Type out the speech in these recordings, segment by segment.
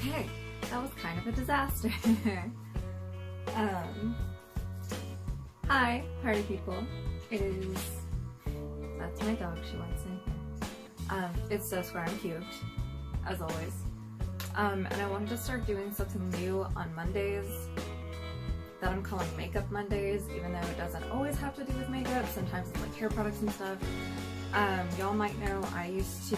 Okay, that was kind of a disaster. Hi, party people. That's my dog, she wants in here. It's so square and cute, as always. And I wanted to start doing something new on Mondays that I'm calling Makeup Mondays, even though it doesn't always have to do with makeup. Sometimes it's like hair products and stuff. Y'all might know I used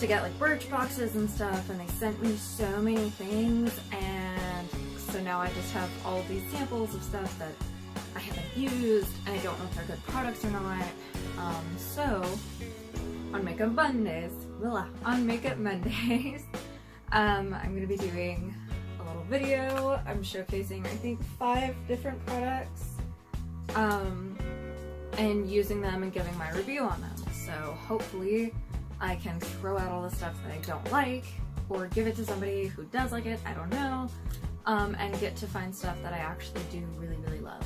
to get like Birch boxes and stuff, and they sent me so many things, and so now I just have all these samples of stuff that I haven't used, and I don't know if they're good products or not. So on Makeup Mondays, I'm going to be doing a little video. I'm showcasing, I think, 5 different products, and using them and giving my review on them. So hopefully I can throw out all the stuff that I don't like, or give it to somebody who does like it, I don't know, and get to find stuff that I actually do really, really love.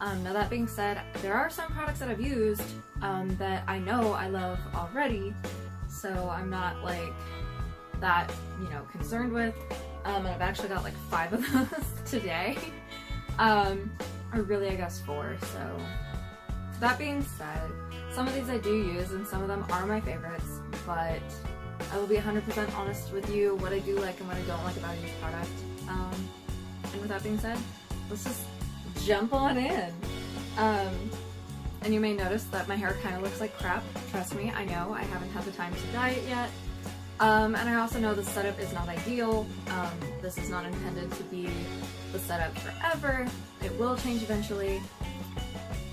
Now that being said, there are some products that I've used that I know I love already, so I'm not like that, concerned with, and I've actually got like 5 of those today, or really I guess 4, so that being said, some of these I do use and some of them are my favorites, but I will be 100% honest with you what I do like and what I don't like about each product. And with that being said, let's just jump on in. And you may notice that my hair kind of looks like crap. Trust me, I know, I haven't had the time to dye it yet. And I also know the setup is not ideal. This is not intended to be the setup forever. It will change eventually.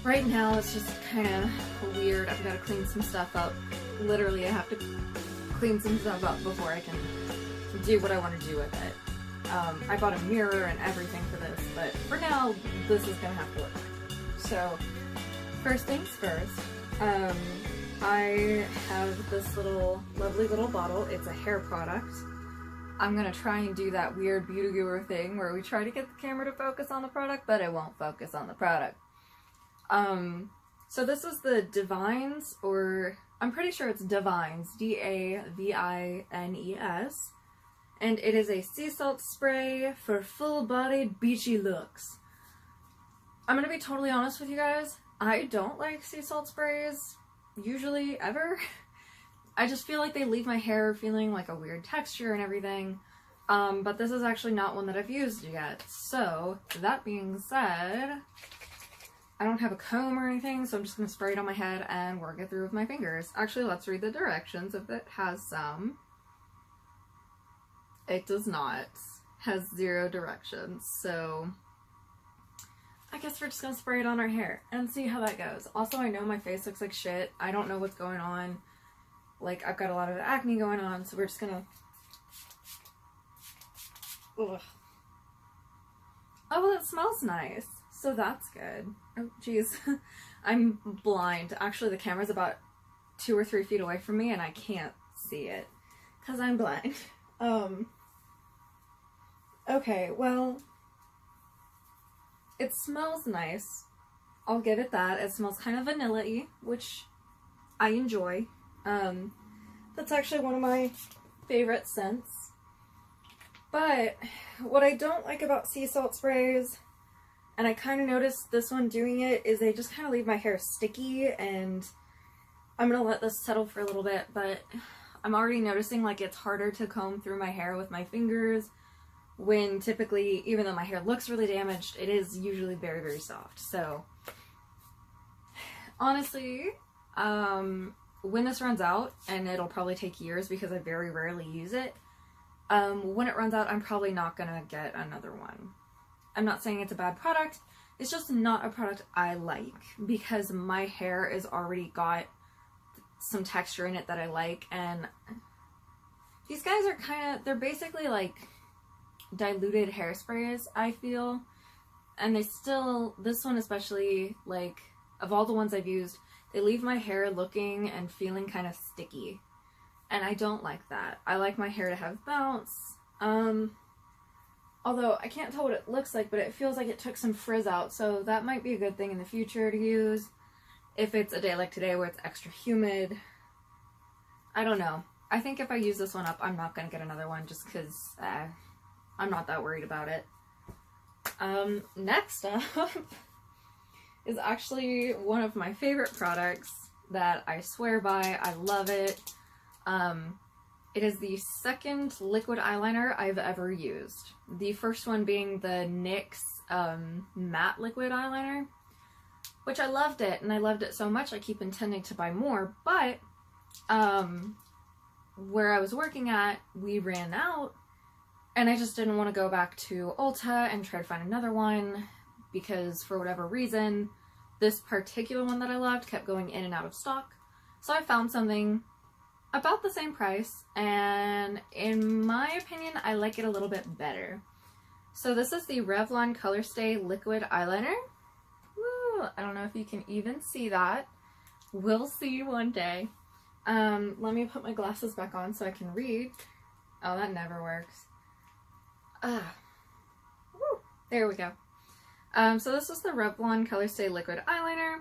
Right now it's just kind of weird. I've got to clean some stuff up. Literally, I have to clean some stuff up before I can do what I want to do with it. I bought a mirror and everything for this, but for now, this is going to have to work. So, first things first, I have this lovely little bottle. It's a hair product. I'm going to try and do that weird beauty guru thing where we try to get the camera to focus on the product, but it won't focus on the product. So this is the Divines, or I'm pretty sure it's Divines, D-A-V-I-N-E-S, and it is a sea salt spray for full-bodied beachy looks. I'm gonna be totally honest with you guys, I don't like sea salt sprays, usually, ever. I just feel like they leave my hair feeling like a weird texture and everything, but this is actually not one that I've used yet. So, that being said, I don't have a comb or anything, so I'm just going to spray it on my head and work it through with my fingers. Actually, let's read the directions if it has some. It does not. It has 0 directions, so I guess we're just going to spray it on our hair and see how that goes. Also, I know my face looks like shit. I don't know what's going on. Like, I've got a lot of acne going on, so we're just going to... Ugh. Oh, well, it smells nice. So that's good. Oh, jeez. I'm blind. Actually, the camera's about 2 or 3 feet away from me, and I can't see it because I'm blind. Okay, well, it smells nice. I'll give it that. It smells kind of vanilla-y, which I enjoy. That's actually one of my favorite scents. But what I don't like about sea salt sprays, and I kind of noticed this one doing it, is they just kind of leave my hair sticky, and I'm going to let this settle for a little bit, but I'm already noticing like it's harder to comb through my hair with my fingers, when typically, even though my hair looks really damaged, it is usually very, very soft. So, honestly, when this runs out, and it'll probably take years because I very rarely use it, when it runs out, I'm probably not going to get another one. I'm not saying it's a bad product, it's just not a product I like, because my hair has already got some texture in it that I like, and these guys are they're basically like diluted hairsprays, I feel, and this one especially, like, of all the ones I've used, they leave my hair looking and feeling kind of sticky, and I don't like that. I like my hair to have bounce, although I can't tell what it looks like, but it feels like it took some frizz out, so that might be a good thing in the future to use if it's a day like today where it's extra humid. I don't know. I think if I use this one up, I'm not going to get another one just because I'm not that worried about it. Next up is actually one of my favorite products that I swear by. I love it. It is the second liquid eyeliner I've ever used. The first one being the NYX matte liquid eyeliner, which I loved it, and I loved it so much I keep intending to buy more, but where I was working at, we ran out, and I just didn't want to go back to Ulta and try to find another one because for whatever reason, this particular one that I loved kept going in and out of stock. So I found something about the same price, and in my opinion, I like it a little bit better. So this is the Revlon Color Stay Liquid Eyeliner. Woo, I don't know if you can even see that. We'll see one day. Let me put my glasses back on so I can read. Oh, that never works. Woo, there we go. So this is the Revlon Color Stay Liquid Eyeliner.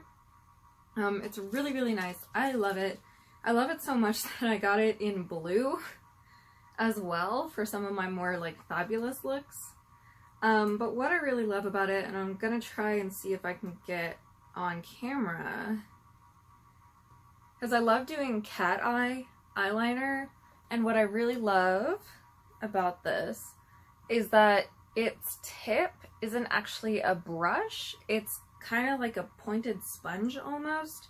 It's really, really nice. I love it. I love it so much that I got it in blue as well for some of my more like fabulous looks. But what I really love about it, and I'm gonna try and see if I can get on camera, because I love doing cat eye eyeliner, and what I really love about this is that its tip isn't actually a brush, it's kind of like a pointed sponge almost.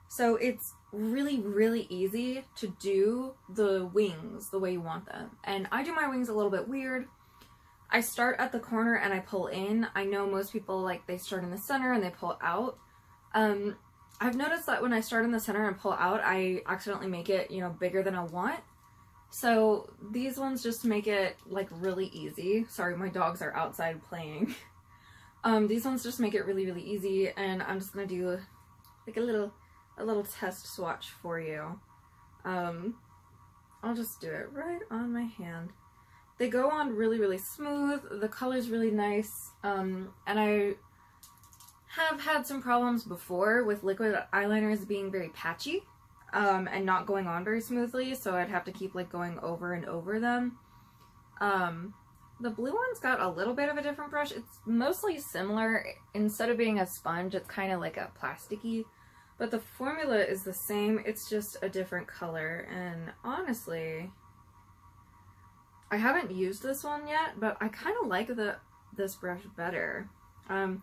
So it's really, really easy to do the wings the way you want them. And I do my wings a little bit weird. I start at the corner and I pull in. I know most people, like, they start in the center and they pull out. I've noticed that when I start in the center and pull out, I accidentally make it, you know, bigger than I want. So these ones just make it, like, really easy. Sorry, my dogs are outside playing. These ones just make it really, really easy, and I'm just gonna do, like, a little test swatch for you. I'll just do it right on my hand. They go on really, really smooth. The color's really nice. And I have had some problems before with liquid eyeliners being very patchy, and not going on very smoothly, so I'd have to keep, like, going over and over them. The blue one's got a little bit of a different brush. It's mostly similar. Instead of being a sponge, it's kind of like a plasticky. But the formula is the same, it's just a different color, and honestly, I haven't used this one yet, but I kind of like this brush better. Now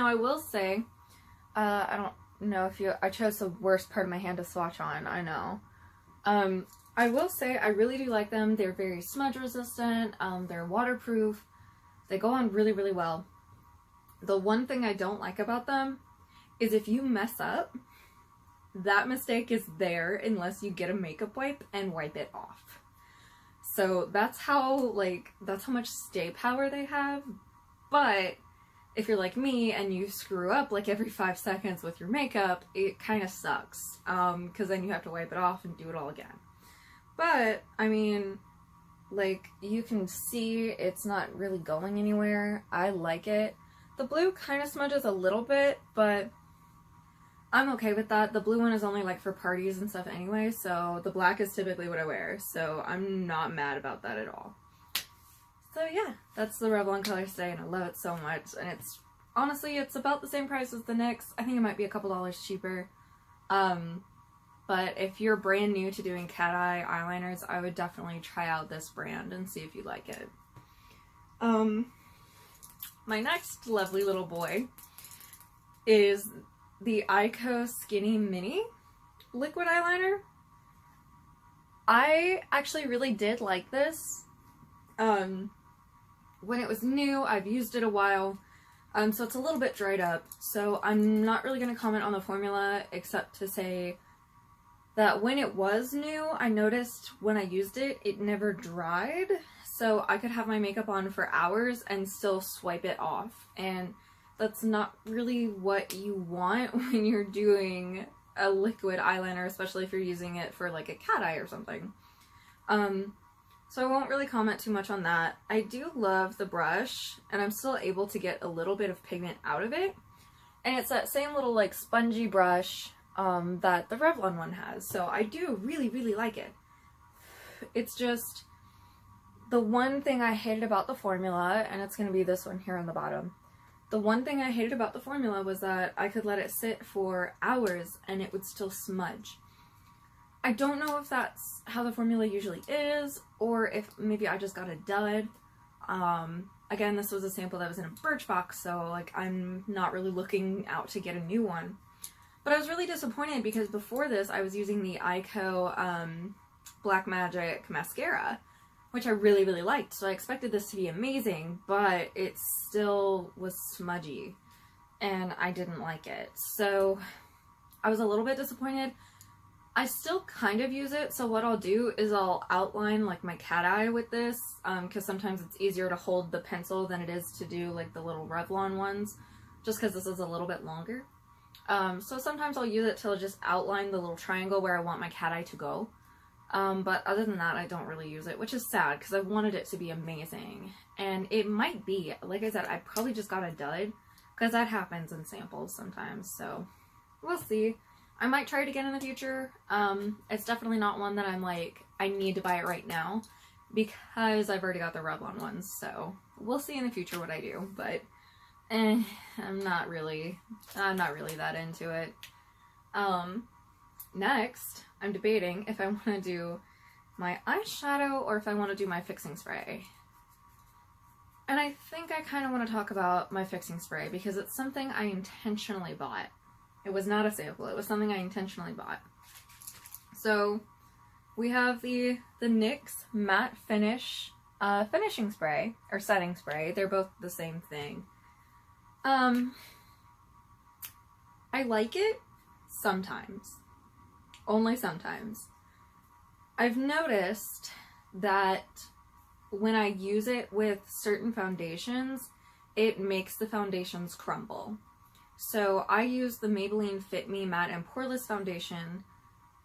I will say, I don't know if I chose the worst part of my hand to swatch on, I know. I will say I really do like them. They're very smudge resistant, they're waterproof, they go on really, really well. The one thing I don't like about them is if you mess up, that mistake is there unless you get a makeup wipe and wipe it off. So that's how much stay power they have. But if you're like me and you screw up like every 5 seconds with your makeup, it kind of sucks, because then you have to wipe it off and do it all again. But I mean, like, you can see it's not really going anywhere. I like it. The blue kind of smudges a little bit, but I'm okay with that. The blue one is only, like, for parties and stuff anyway, so the black is typically what I wear, so I'm not mad about that at all. So yeah, that's the Revlon Color Stay, and I love it so much, and it's, honestly, it's about the same price as the NYX. I think it might be a couple dollars cheaper. But if you're brand new to doing cat eye eyeliners, I would definitely try out this brand and see if you like it. My next lovely little boy is the eyeko Skinny Mini liquid eyeliner. I actually really did like this. When it was new, I've used it a while, so it's a little bit dried up, so I'm not really going to comment on the formula except to say that when it was new, I noticed when I used it, it never dried, so I could have my makeup on for hours and still swipe it off, and that's not really what you want when you're doing a liquid eyeliner, especially if you're using it for, like, a cat eye or something. So I won't really comment too much on that. I do love the brush, and I'm still able to get a little bit of pigment out of it. And it's that same little, like, spongy brush. that the Revlon one has. So I do really, really like it. It's just the one thing I hated about the formula, and it's going to be this one here on the bottom. The one thing I hated about the formula was that I could let it sit for hours and it would still smudge. I don't know if that's how the formula usually is, or if maybe I just got a dud. Again, this was a sample that was in a Birchbox, so like I'm not really looking out to get a new one. But I was really disappointed because before this I was using the eyeko Black Magic mascara, which I really, really liked. So I expected this to be amazing, but it still was smudgy and I didn't like it. So I was a little bit disappointed. I still kind of use it, so what I'll do is I'll outline like my cat eye with this, because sometimes it's easier to hold the pencil than it is to do like the little Revlon ones, just because this is a little bit longer. So sometimes I'll use it to just outline the little triangle where I want my cat eye to go. But other than that, I don't really use it, which is sad because I wanted it to be amazing. And it might be, like I said, I probably just got a dud, because that happens in samples sometimes, so we'll see. I might try it again in the future. It's definitely not one that I'm like, I need to buy it right now, because I've already got the Revlon ones, so we'll see in the future what I do, but I'm not really that into it. Next, I'm debating if I want to do my eyeshadow or if I want to do my fixing spray. And I think I kind of want to talk about my fixing spray because it's something I intentionally bought. It was not a sample, it was something I intentionally bought. So we have the NYX Matte Finish finishing spray, or setting spray. They're both the same thing. I like it sometimes. Only sometimes. I've noticed that when I use it with certain foundations, it makes the foundations crumble. So I use the Maybelline Fit Me Matte and Poreless Foundation,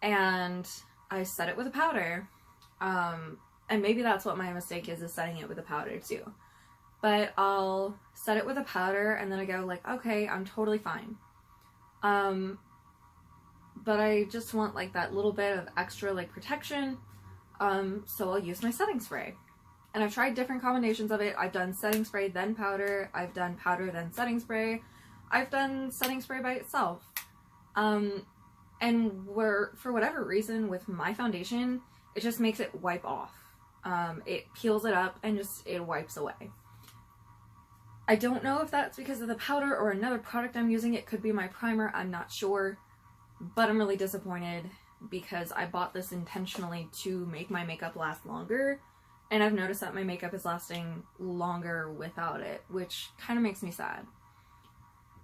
and I set it with a powder. And maybe that's what my mistake is setting it with a powder too. But I'll set it with a powder and then I go like, okay, I'm totally fine. But I just want like that little bit of extra like protection. So I'll use my setting spray. And I've tried different combinations of it. I've done setting spray then powder. I've done powder then setting spray. I've done setting spray by itself. And for whatever reason with my foundation, it just makes it wipe off. It peels it up and it wipes away. I don't know if that's because of the powder or another product I'm using. It could be my primer, I'm not sure. But I'm really disappointed because I bought this intentionally to make my makeup last longer. And I've noticed that my makeup is lasting longer without it, which kind of makes me sad.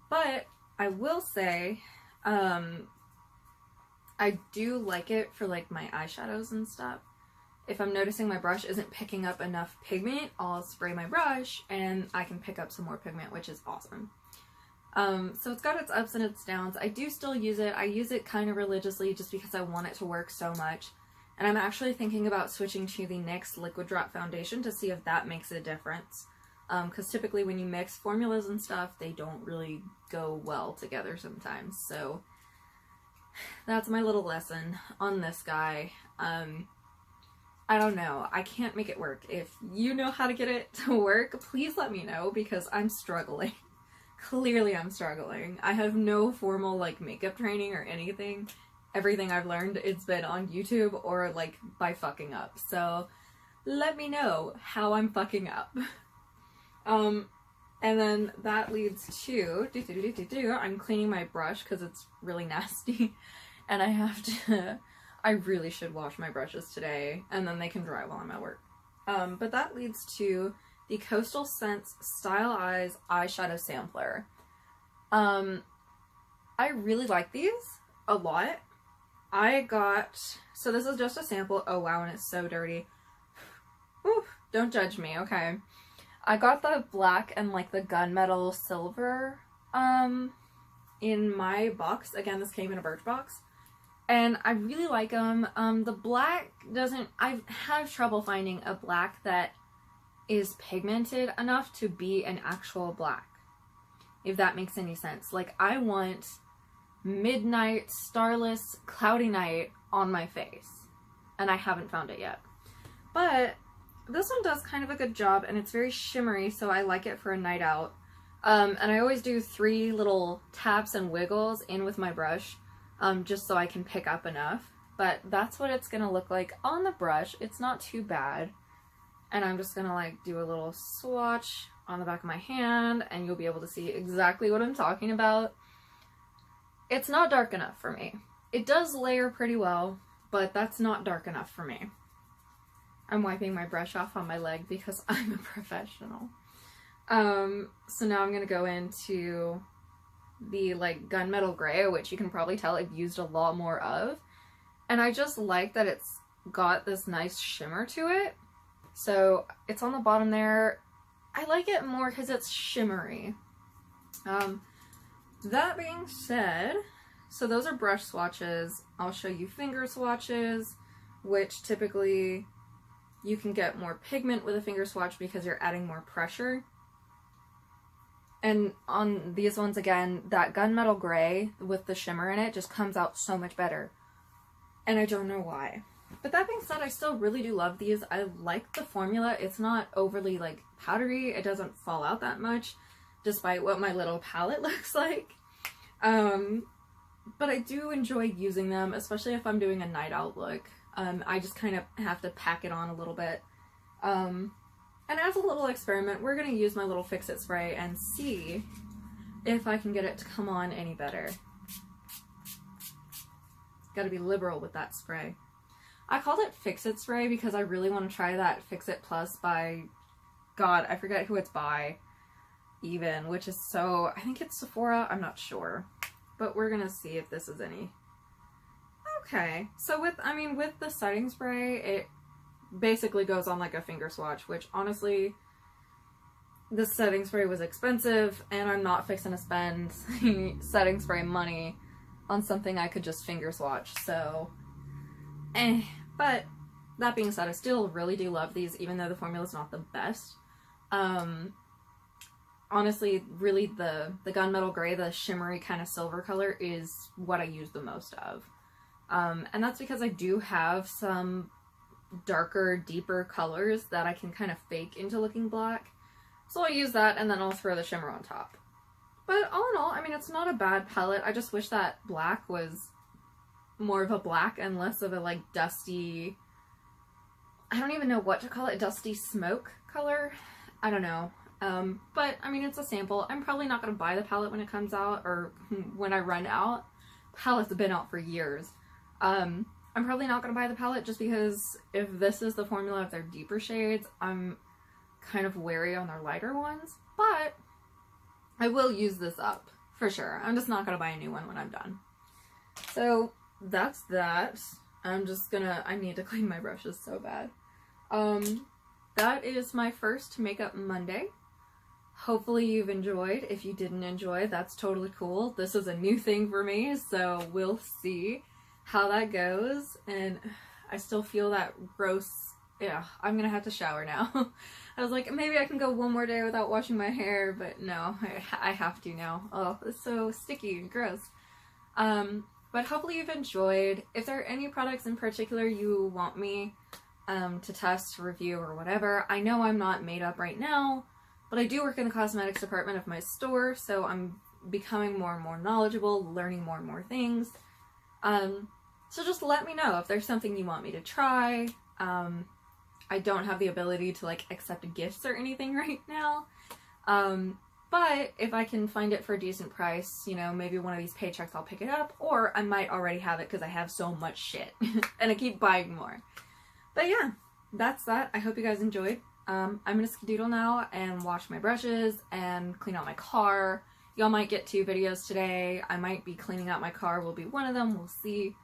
But I will say, I do like it for like my eyeshadows and stuff. If I'm noticing my brush isn't picking up enough pigment, I'll spray my brush and I can pick up some more pigment, which is awesome. So it's got its ups and its downs. I do still use it. I use it kind of religiously just because I want it to work so much. And I'm actually thinking about switching to the NYX Liquid Drop Foundation to see if that makes a difference. Because typically when you mix formulas and stuff, they don't really go well together sometimes. So that's my little lesson on this guy. I don't know. I can't make it work. If you know how to get it to work, please let me know because I'm struggling. Clearly I'm struggling. I have no formal like makeup training or anything. Everything I've learned, it's been on YouTube or like by fucking up. So let me know how I'm fucking up. And then that leads to I'm cleaning my brush because it's really nasty and I have to I really should wash my brushes today and then they can dry while I'm at work. But that leads to the Coastal Scents Style Eyes eyeshadow sampler. I really like these a lot. So this is just a sample. Oh wow, and it's so dirty. Oof, don't judge me, okay. I got the black and like the gunmetal silver in my box. Again, this came in a Birchbox. And I really like them. The black I have trouble finding a black that is pigmented enough to be an actual black. If that makes any sense. Like I want midnight, starless, cloudy night on my face. And I haven't found it yet. But this one does kind of a good job, and it's very shimmery, so I like it for a night out. And I always do 3 little taps and wiggles in with my brush, just so I can pick up enough. But that's what it's gonna look like on the brush. It's not too bad. And I'm just gonna like do a little swatch on the back of my hand, and you'll be able to see exactly what I'm talking about. It's not dark enough for me. It does layer pretty well, but that's not dark enough for me. I'm wiping my brush off on my leg because I'm a professional. So now I'm gonna go into the like gunmetal gray, which you can probably tell I've used a lot more of. And I just like that it's got this nice shimmer to it. So it's on the bottom there. I like it more because it's shimmery. That being said, so those are brush swatches. I'll show you finger swatches, which typically you can get more pigment with a finger swatch because you're adding more pressure. And on these ones, again, that gunmetal gray with the shimmer in it just comes out so much better. And I don't know why. But that being said, I still really do love these. I like the formula. It's not overly like powdery. It doesn't fall out that much, despite what my little palette looks like. But I do enjoy using them, especially if I'm doing a night out look. I just kind of have to pack it on a little bit. And as a little experiment, we're going to use my little Fix-It spray and see if I can get it to come on any better. Gotta be liberal with that spray. I called it Fix-It spray because I really want to try that Fix-It Plus by, God, I forget who it's by even, which is so, I think it's Sephora, I'm not sure. But we're gonna see if this is any. Okay, so with the setting spray, it basically goes on like a finger swatch, which honestly, this setting spray was expensive, and I'm not fixing to spend setting spray money on something I could just finger swatch, so but that being said, I still really do love these, even though the formula's not the best. Honestly, really the gunmetal gray, the shimmery kind of silver color is what I use the most of. And that's because I do have some darker, deeper colors that I can kind of fake into looking black. So I'll use that, and then I'll throw the shimmer on top. But all in all, I mean, it's not a bad palette. I just wish that black was more of a black and less of a, like, dusty, I don't even know what to call it, dusty smoke color? I don't know. But, I mean, it's a sample. I'm probably not going to buy the palette when it comes out, or when I run out. Palettes have been out for years. I'm probably not going to buy the palette just because if this is the formula of their deeper shades, I'm kind of wary on their lighter ones. But I will use this up, for sure. I'm just not going to buy a new one when I'm done. So, that's that. I need to clean my brushes so bad. That is my first Makeup Monday. Hopefully you've enjoyed. If you didn't enjoy, that's totally cool. This is a new thing for me, so we'll see how that goes. And I still feel that gross, yeah, I'm gonna have to shower now. I was like, maybe I can go one more day without washing my hair, but no, I have to now. Oh, it's so sticky and gross. But hopefully you've enjoyed. If there are any products in particular you want me to test, review, or whatever, I know I'm not made up right now, but I do work in the cosmetics department of my store, so I'm becoming more and more knowledgeable, learning more and more things. So just let me know if there's something you want me to try. I don't have the ability to like accept gifts or anything right now. But if I can find it for a decent price, you know, maybe one of these paychecks I'll pick it up, or I might already have it because I have so much shit and I keep buying more. But yeah, that's that. I hope you guys enjoyed. I'm gonna skedaddle now and wash my brushes and clean out my car. Y'all might get 2 videos today. I might be cleaning out my car, will be one of them, we'll see.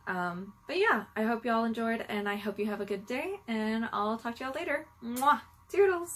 But yeah, I hope y'all enjoyed, and I hope you have a good day, and I'll talk to y'all later. Mwah! Toodles!